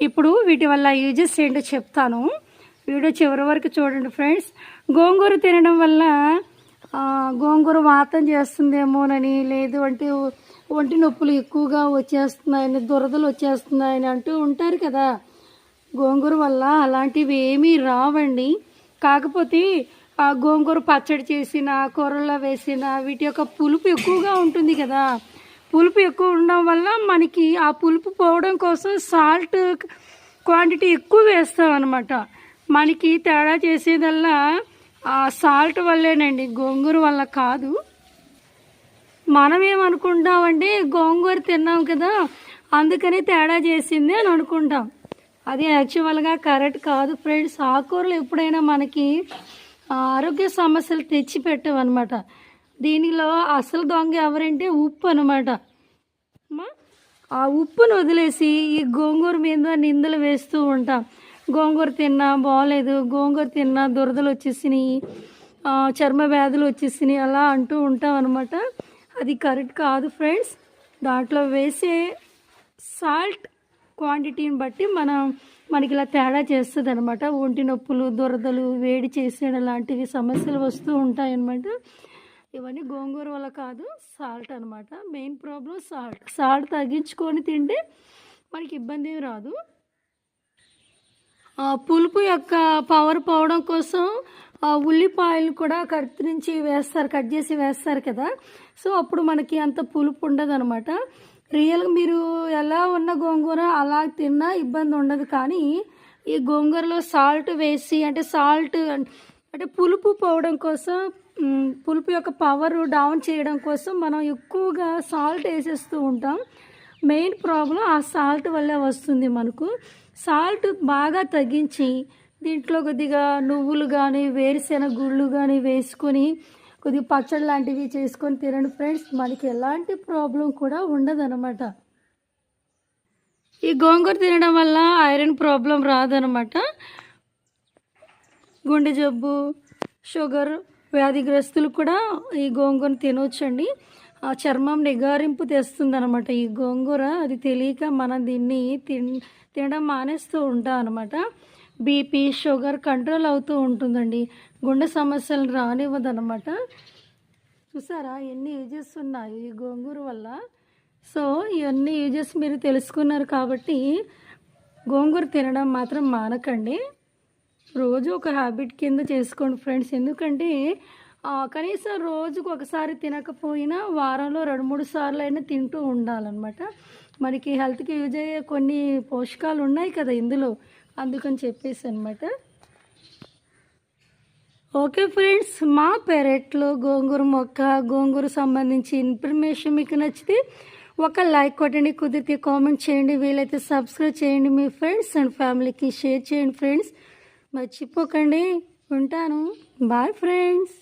ఇప్పుడు వీటి వల్ల యూజెస్ ఏంటో చెప్తాను. వీడియో చివరి వరకు చూడండి ఫ్రెండ్స్. గోంగూర తినడం వల్ల గోంగూర వాతం చేస్తుందేమోనని, లేదు అంటే ఒంటి నొప్పులు ఎక్కువగా వచ్చేస్తున్నాయని, దురదలు వచ్చేస్తున్నాయని అంటూ ఉంటారు కదా. గోంగూర వల్ల అలాంటివి ఏమీ రావండి. కాకపోతే ఆ గోంగూర పచ్చడి చేసిన, కూరల్లో వేసిన వీటి యొక్క పులుపు ఎక్కువగా ఉంటుంది కదా. పులుపు ఎక్కువ ఉండడం వల్ల మనకి ఆ పులుపు పోవడం కోసం సాల్ట్ క్వాంటిటీ ఎక్కువ వేస్తాం అనమాట. మనకి తేడా చేసేదల్లా ఆ సాల్ట్ వల్లేనండి, గోంగూర వల్ల కాదు. మనం ఏమనుకుంటామంటే గోంగూర తిన్నాం కదా అందుకని తేడా చేసింది అని అనుకుంటాం. అది యాక్చువల్గా కరెక్ట్ కాదు ఫ్రెండ్స్. ఆకుకూరలు ఎప్పుడైనా మనకి ఆరోగ్య సమస్యలు తెచ్చి పెట్టవన్నమాట. దీనిలో అసలు దొంగ ఎవరంటే ఉప్పు అనమాట. ఆ ఉప్పును వదిలేసి ఈ గోంగూర మీద నిందలు వేస్తూ ఉంటాం. గోంగూర తిన్నా బాగోలేదు, గోంగూర తిన్నా దురదలు వచ్చేసినాయి, చర్మ వ్యాధులు వచ్చేసినాయి అలా అంటూ ఉంటాం అనమాట. అది కరెక్ట్ కాదు ఫ్రెండ్స్. దాంట్లో వేసే సాల్ట్ క్వాంటిటీని బట్టి మనకి ఇలా తేడా చేస్తుంది అనమాట. ఒంటి నొప్పులు, దురదలు, వేడి చేసేయడం లాంటివి సమస్యలు వస్తూ ఉంటాయన్నమాట. ఇవన్నీ గోంగూర వల్ల కాదు, సాల్ట్ అనమాట. మెయిన్ ప్రాబ్లం సాల్ట్ తగ్గించుకొని తింటే మనకి ఇబ్బంది ఏమి రాదు. పులుపు యొక్క పవర్ పోవడం కోసం ఉల్లిపాయలు కూడా కట్ చేసి వేస్తారు కదా. సో అప్పుడు మనకి అంత పులుపు ఉండదు అనమాట. రియల్గా మీరు ఎలా ఉన్న గోంగూర అలా తిన్నా ఇబ్బంది ఉండదు. కానీ ఈ గోంగూరలో సాల్ట్ వేసి అంటే పులుపు పోవడం కోసం, పులుపు యొక్క పవర్ డౌన్ చేయడం కోసం మనం ఎక్కువగా సాల్ట్ వేసేస్తూ ఉంటాం. మెయిన్ ప్రాబ్లం ఆ సాల్ట్ వల్లే వస్తుంది మనకు. సాల్ట్ బాగా తగ్గించి దీంట్లో కొద్దిగా నువ్వులు కానీ, వేరుశెనగ గుళ్ళు కానీ వేసుకొని కొద్దిగా పచ్చడి లాంటివి చేసుకొని తినండి ఫ్రెండ్స్. మనకి ఎలాంటి ప్రాబ్లం కూడా ఉండదన్నమాట. ఈ గోంగూర తినడం వల్ల ఐరన్ ప్రాబ్లం రాదనమాట. గుండె జబ్బు, షుగర్ వ్యాధిగ్రస్తులు కూడా ఈ గోంగూర తినవచ్చండి. ఆ చర్మం నిగారింపు తెస్తుంది అనమాట ఈ గోంగూర. అది తెలియక మనం దీన్ని తినడం మానేస్తూ ఉంటాం అనమాట. బీపీ, షుగర్ కంట్రోల్ అవుతూ ఉంటుందండి. గుండె సమస్యలు రానివ్వదనమాట. చూసారా ఎన్ని యూజెస్ ఉన్నాయి ఈ గోంగూర వల్ల. సో ఇవన్నీ యూజెస్ మీరు తెలుసుకున్నారు కాబట్టి గోంగూర తినడం మాత్రం మానకండి. రోజు ఒక హ్యాబిట్ కింద చేసుకోండి ఫ్రెండ్స్. ఎందుకంటే కనీసం రోజుకు ఒకసారి తినకపోయినా వారంలో 2-3 సార్లు అయినా తింటూ ఉండాలన్నమాట. మనకి హెల్త్కి యూజ్ అయ్యే కొన్ని పోషకాలు ఉన్నాయి కదా ఇందులో, అందుకని చెప్పేసి అనమాట. ఓకే ఫ్రెండ్స్, మా పెరట్లో గోంగూర మొక్క, గోంగూర సంబంధించి ఇన్ఫర్మేషన్ మీకు నచ్చితే ఒక లైక్ కొట్టండి, కుదిరితే కామెంట్ చేయండి, వీలైతే సబ్స్క్రైబ్ చేయండి, మీ ఫ్రెండ్స్ అండ్ ఫ్యామిలీకి షేర్ చేయండి ఫ్రెండ్స్. మర్చిపోకండి. ఉంటాను. Bye friends.